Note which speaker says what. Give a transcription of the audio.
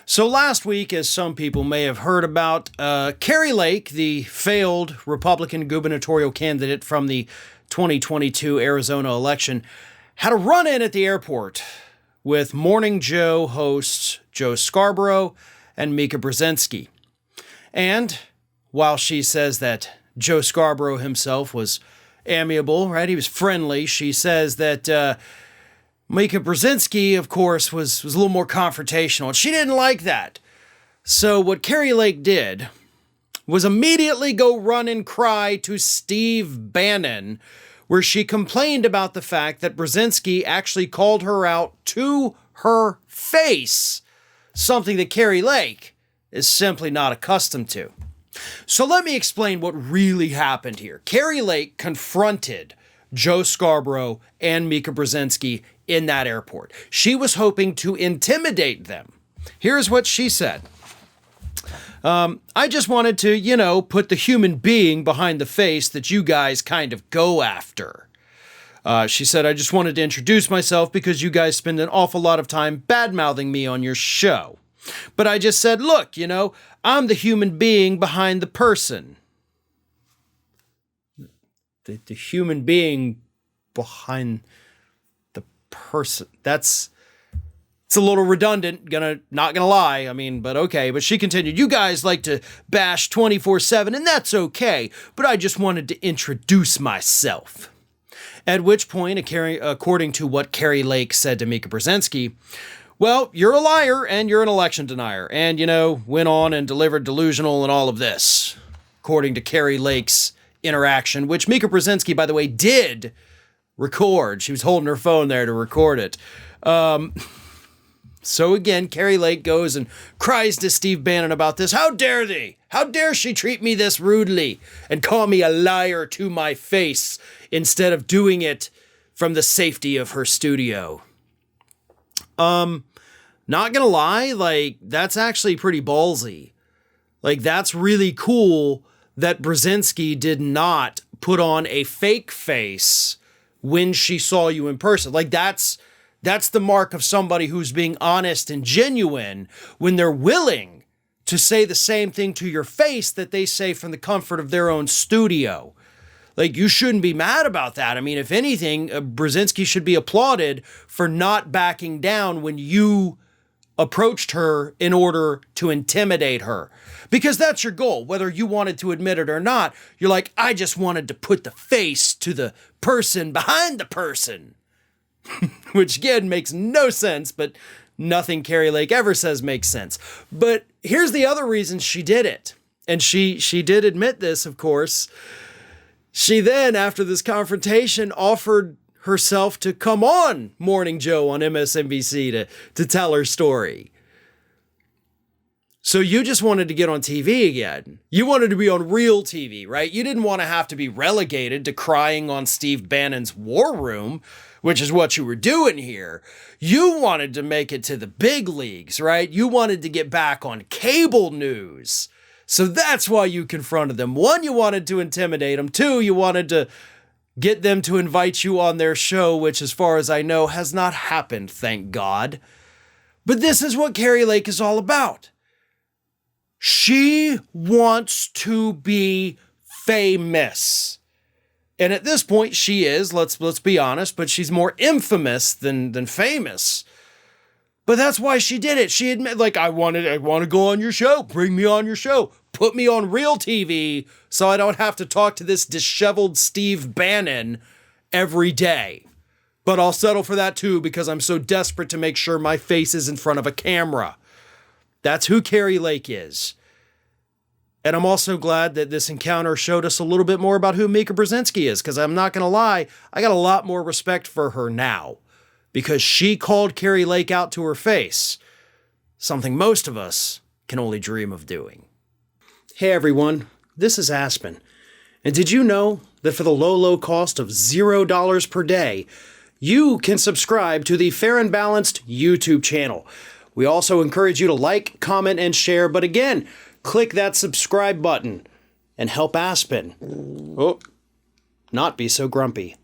Speaker 1: So last week, as some people may have heard about, Kari Lake, the failed Republican gubernatorial candidate from the 2022 Arizona election, had a run-in at the airport with Morning Joe hosts Joe Scarborough and Mika Brazinski. And while she says that Joe Scarborough himself was amiable, right? He was friendly. She says that Mika Brazinski, of course, was a little more confrontational, and she didn't like that. So what Kari Lake did was immediately go run and cry to Steve Bannon, where she complained about the fact that Brzezinski actually called her out to her face, something that Kari Lake is simply not accustomed to. So let me explain what really happened here. Kari Lake confronted Joe Scarborough and Mika Brazinski in that airport. She was hoping to intimidate them. Here's what she said. I just wanted to, put the human being behind the face that you guys kind of go after. She said, I just wanted to introduce myself because you guys spend an awful lot of time bad-mouthing me on your show. But I just said, look, I'm the human being behind the person. The human being behind the person. It's a little redundant, not gonna lie. But okay. But she continued, you guys like to bash 24/7, and that's okay. But I just wanted to introduce myself. At which point, according to what Kari Lake said to Mika Brazinski, well, you're a liar and you're an election denier. And, went on and delivered delusional and all of this, according to Kari Lake's interaction, which Mika Brazinski, by the way, did record. She was holding her phone there to record it. So again, Kari Lake goes and cries to Steve Bannon about this. How dare they? How dare she treat me this rudely and call me a liar to my face instead of doing it from the safety of her studio? Not gonna lie, that's actually pretty ballsy. That's really cool that Brzezinski did not put on a fake face when she saw you in person. That's the mark of somebody who's being honest and genuine when they're willing to say the same thing to your face that they say from the comfort of their own studio. You shouldn't be mad about that. If anything, Brzezinski should be applauded for not backing down when you approached her in order to intimidate her. Because that's your goal, whether you wanted to admit it or not. You're like, I just wanted to put the face to the person behind the person. Which, again, makes no sense, but nothing Kari Lake ever says makes sense. But here's the other reason she did it. And she did admit this, of course. She then, after this confrontation, offered herself to come on Morning Joe on MSNBC to tell her story. So you just wanted to get on TV again. You wanted to be on real TV, right? You didn't want to have to be relegated to crying on Steve Bannon's War Room, which is what you were doing here. You wanted to make it to the big leagues, right? You wanted to get back on cable news. So that's why you confronted them. One, you wanted to intimidate them. Two, you wanted to get them to invite you on their show, which, as far as I know, has not happened, thank God. But this is what Kari Lake is all about. She wants to be famous. And at this point, she is, let's be honest, but she's more infamous than famous. But that's why she did it. She admitted, I want to go on your show. Bring me on your show. Put me on real TV so I don't have to talk to this disheveled Steve Bannon every day. But I'll settle for that too because I'm so desperate to make sure my face is in front of a camera. That's who Kari Lake is. And I'm also glad that this encounter showed us a little bit more about who Mika Brazinski is, because I'm not going to lie, I got a lot more respect for her now, because she called Kari Lake out to her face, something most of us can only dream of doing. Hey everyone, this is Aspen. And did you know that for the low cost of $0 per day, you can subscribe to the Fair and Balanced YouTube channel? We also encourage you to like, comment, and share, but again, click that subscribe button and help Aspen not be so grumpy.